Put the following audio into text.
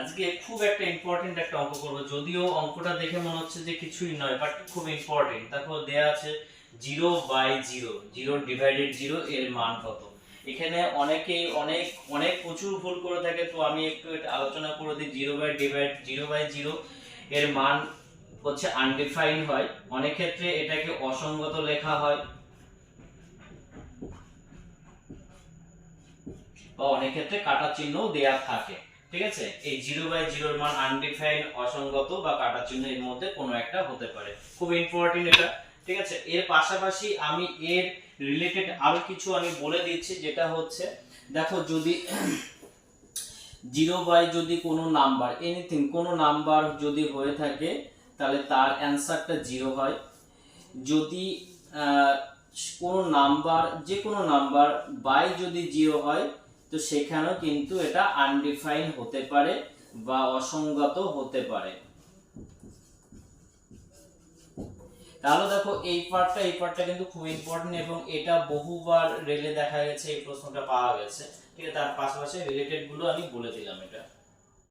আজকে খুব একটা ইম্পর্টেন্ট একটা অঙ্ক করব, যদিও অঙ্কটা দেখে মনে হচ্ছে যে কিছুই নয়, বাট খুব ইম্পর্টেন্ট। দেখো দেয়া আছে 0/0, 0/0 এর মান কত। এখানে অনেকেই অনেক অনেক প্রচুর ভুল করে থাকে, তো আমি একটু এটা আলোচনা করে দিই। 0/0 এর মান হচ্ছে আনডিফাইন্ড হয়, অনেক ক্ষেত্রে এটাকে অসঙ্গত লেখা হয়, বা অনেক ক্ষেত্রে কাটা চিহ্নও দেয়া থাকে। ঠিক আছে, এই 0/0 এর মান আনডিফাইন্ড, অসঙ্গত বা কাটা চিহ্ন এর মধ্যে কোনো একটা হতে পারে। খুব ইম্পর্টেন্ট এটা। ঠিক আছে, এর পাশাপাশি আমি এর রিলেটেড আরো কিছু আমি বলে দিচ্ছি, যেটা হচ্ছে দেখো যদি 0 যদি কোনো নাম্বার, এনিথিং কোনো নাম্বার যদি হয়ে থাকে, তাহলে তার অ্যান্সারটা 0 হয়। যদি কোনো নাম্বার, যে কোনো নাম্বার বাই যদি 0 হয়, তো সেখানেও কিন্তু এটা আনডিফাইন হতে পারে বা অসঙ্গত হতে পারে। তাহলে দেখো এই পার্টটা কিন্তু খুব ইম্পর্টেন্ট, এবং এটা বহুবার রেলে দেখা গেছে, এই প্রশ্নটা পাওয়া গেছে। ঠিক আছে, তার পাশাপাশি রিলেটেড গুলো আমি বলে দিলাম এটা।